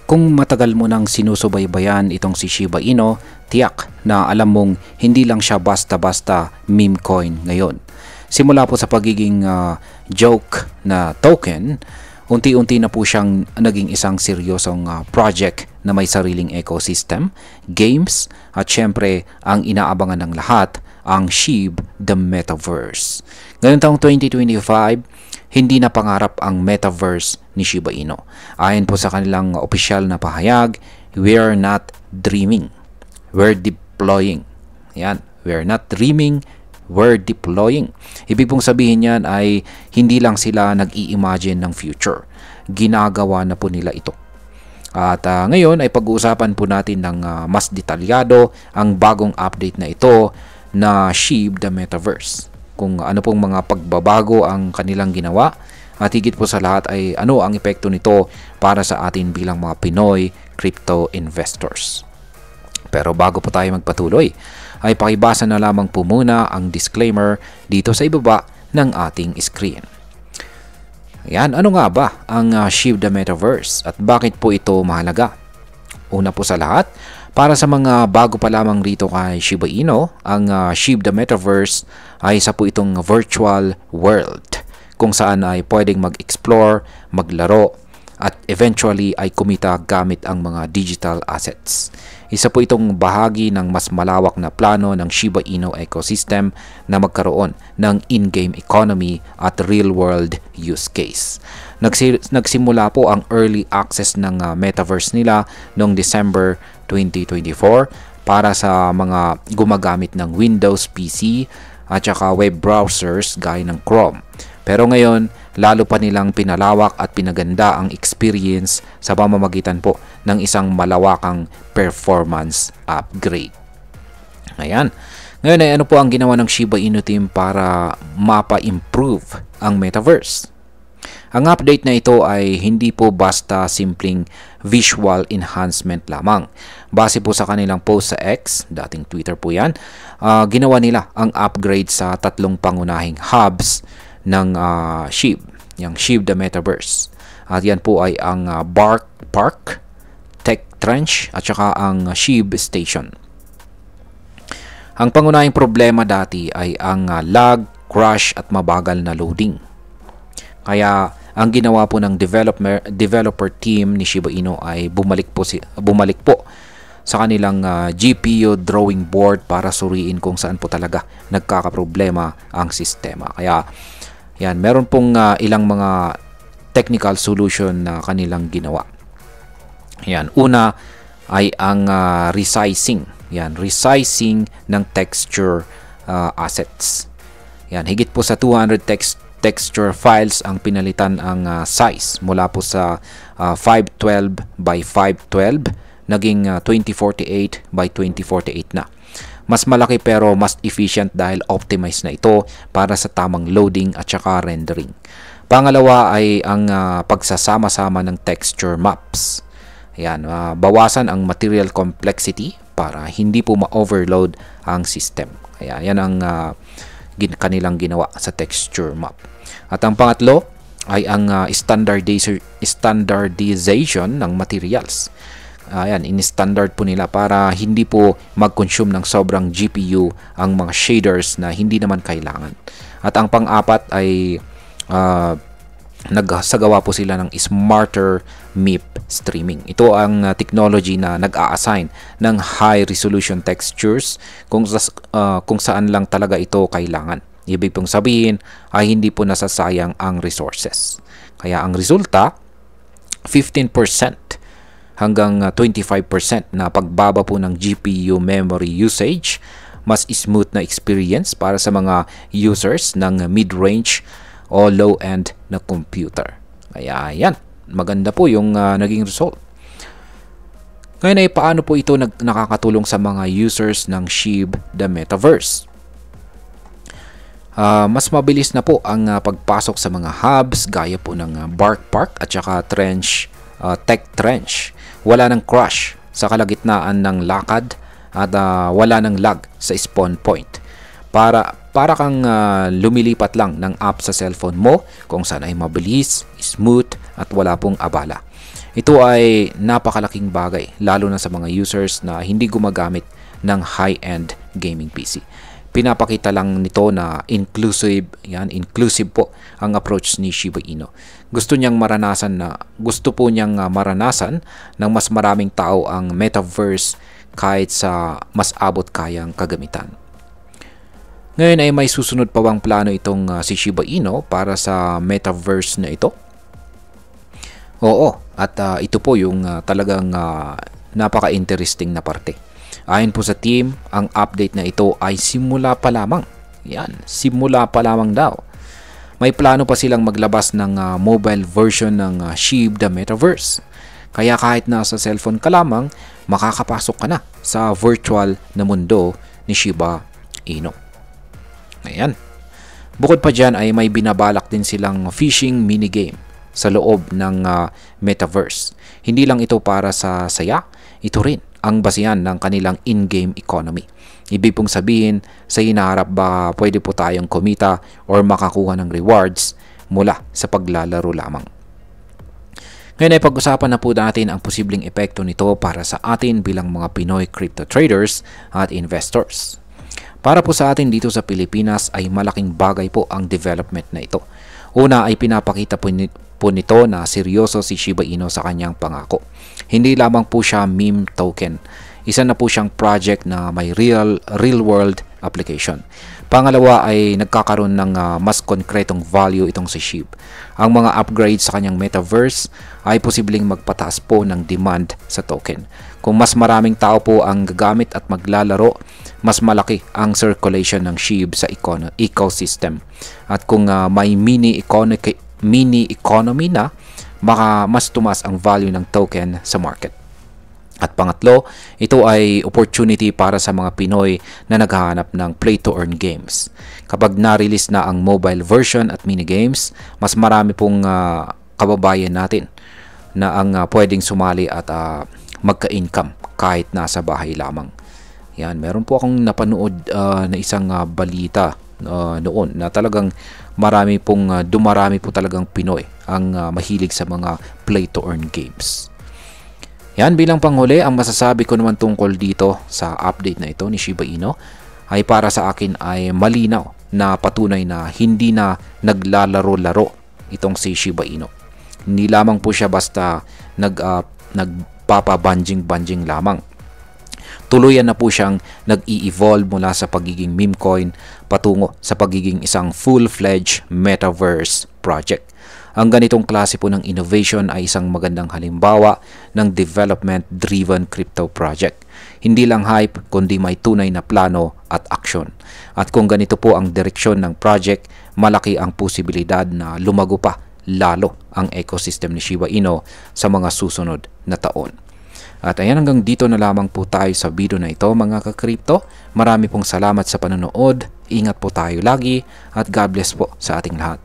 Kung matagal mo nang sinusubaybayan itong si Shiba Inu, tiyak na alam mong hindi lang siya basta-basta meme coin ngayon. Simula po sa pagiging joke na token, unti-unti na po siyang naging isang seryosong project na may sariling ecosystem, games, at syempre ang inaabangan ng lahat, ang SHIB, the Metaverse. Ngayong taong 2025, hindi na pangarap ang Metaverse ni Shiba Inu. Ayon po sa kanilang opisyal na pahayag, we're not dreaming, we're deploying. Yan, we're not dreaming, we're deploying. Ibig pong sabihin yan ay hindi lang sila nag-i-imagine ng future. Ginagawa na po nila ito. At ngayon ay pag-uusapan po natin ng mas detalyado ang bagong update na ito na SHIB, the Metaverse. Kung ano pong mga pagbabago ang kanilang ginawa at higit po sa lahat ay ano ang epekto nito para sa atin bilang mga Pinoy crypto investors. Pero bago po tayo magpatuloy, ay pakibasa na lamang po muna ang disclaimer dito sa ibaba ng ating screen. Ayan, ano nga ba ang SHIB the Metaverse at bakit po ito mahalaga? Una po sa lahat, para sa mga bago pa lamang rito kay Shiba Inu, ang SHIB the Metaverse ay isa po itong virtual world kung saan ay pwedeng mag-explore, maglaro, at eventually ay kumita gamit ang mga digital assets. Isa po itong bahagi ng mas malawak na plano ng Shiba Inu ecosystem na magkaroon ng in-game economy at real-world use case. Nagsimula po ang early access ng metaverse nila noong December 2024 para sa mga gumagamit ng Windows PC at saka web browsers gaya ng Chrome. Pero ngayon, lalo pa nilang pinalawak at pinaganda ang experience sa pamamagitan po ng isang malawakang performance upgrade. Ayan. Ngayon ay ano po ang ginawa ng Shiba Inu team para mapa-improve ang metaverse? Ang update na ito ay hindi po basta simpleng visual enhancement lamang. Base po sa kanilang post sa X, dating Twitter po yan, ginawa nila ang upgrade sa tatlong pangunahing hubs ng SHIB, yung SHIB the Metaverse. At yan po ay ang Bark Park, Tech Trench, at saka ang SHIB Station. Ang pangunahing problema dati ay ang lag, crash at mabagal na loading. Kaya ang ginawa po ng developer team ni Shiba Inu ay bumalik po sa kanilang GPU drawing board para suriin kung saan po talaga nagkakaproblema ang sistema. Kaya yan, meron pong ilang mga technical solution na kanilang ginawa. Yan, una ay ang resizing. Yan, resizing ng texture assets. Yan, higit po sa 200 texture files ang pinalitan ang size mula po sa 512 by 512 naging 2048 by 2048 na. Mas malaki pero mas efficient dahil optimized na ito para sa tamang loading at saka rendering. Pangalawa ay ang pagsasama-sama ng texture maps. Ayan, bawasan ang material complexity para hindi po ma-overload ang system. Kaya yan ang kanilang ginawa sa texture map. At ang pangatlo ay ang standardization ng materials. Ayan, in-standard po nila para hindi po mag-consume ng sobrang GPU ang mga shaders na hindi naman kailangan. At ang pang-apat ay nagsagawa po sila ng smarter MIP streaming. Ito ang technology na nag-a-assign ng high resolution textures kung saan lang talaga ito kailangan. Ibig pong sabihin ay hindi po nasasayang ang resources. Kaya ang resulta, 15% hanggang 25% na pagbaba po ng GPU memory usage, mas smooth na experience para sa mga users ng mid-range o low-end na computer. Kaya yan, maganda po yung naging result. Ngayon ay paano po ito nakakatulong sa mga users ng SHIB the Metaverse? Mas mabilis na po ang pagpasok sa mga hubs gaya po ng Bark Park at saka Tech Trench. Wala ng crash sa kalagitnaan ng lakad at wala ng lag sa spawn point. Para kang lumilipat lang ng app sa cellphone mo kung saan ay mabilis, smooth at wala pong abala. Ito ay napakalaking bagay lalo na sa mga users na hindi gumagamit ng high-end gaming PC. Pinapakita lang nito na inclusive po ang approach ni Shiba Inu. Gusto po niyang maranasan ng mas maraming tao ang metaverse kahit sa mas abot kayang kagamitan. Ngayon ay may susunod pa bang plano itong si Shiba Inu para sa metaverse na ito? Oo, at ito po yung talagang napaka-interesting na parte. Ayon po sa team, ang update na ito ay simula pa lamang. Yan, simula pa lamang daw. May plano pa silang maglabas ng mobile version ng SHIB the Metaverse. Kaya kahit nasa cellphone ka lamang, makakapasok ka na sa virtual na mundo ni Shiba Inu. Ayan. Bukod pa dyan ay may binabalak din silang fishing minigame sa loob ng metaverse. Hindi lang ito para sa saya, ito rin ang basihan ng kanilang in-game economy. Ibig pong sabihin, sa hinaharap ba pwede po tayong kumita or makakuha ng rewards mula sa paglalaro lamang. Ngayon ay pag-usapan na po natin ang posibleng epekto nito para sa atin bilang mga Pinoy crypto traders at investors. Para po sa atin dito sa Pilipinas ay malaking bagay po ang development na ito. Una ay pinapakita po nito na seryoso si Shiba Inu sa kanyang pangako. Hindi lamang po siya meme token. Isa na po siyang project na may real world application. Pangalawa ay nagkakaroon ng mas konkretong value itong si SHIB. Ang mga upgrades sa kanyang metaverse ay posibleng magpataas po ng demand sa token. Kung mas maraming tao po ang gagamit at maglalaro, mas malaki ang circulation ng SHIB sa ecosystem. At kung may mini economy na, baka mas tumas ang value ng token sa market. At pangatlo, ito ay opportunity para sa mga Pinoy na naghahanap ng play-to-earn games. Kapag na-release na ang mobile version at minigames, mas marami pong kababayan natin na ang pwedeng sumali at magka-income kahit nasa bahay lamang. Yan, meron po akong napanood na isang balita noon na talagang dumarami po talagang Pinoy ang mahilig sa mga play-to-earn games. Yan, bilang panghuli, ang masasabi ko naman tungkol dito sa update na ito ni Shiba Inu ay para sa akin ay malinaw na patunay na hindi na naglalaro-laro itong si Shiba Inu. Hindi lamang po siya basta nagpapabanjing-banjing lamang. Tuluyan na po siyang nag-i-evolve mula sa pagiging meme coin patungo sa pagiging isang full-fledged metaverse project. Ang ganitong klase po ng innovation ay isang magandang halimbawa ng development-driven crypto project. Hindi lang hype, kundi may tunay na plano at aksyon. At kung ganito po ang direksyon ng project, malaki ang posibilidad na lumago pa lalo ang ecosystem ni Shiba Inu sa mga susunod na taon. At ayan, hanggang dito na lamang po tayo sa video na ito mga ka-crypto. Marami pong salamat sa panonood. Ingat po tayo lagi at God bless po sa ating lahat.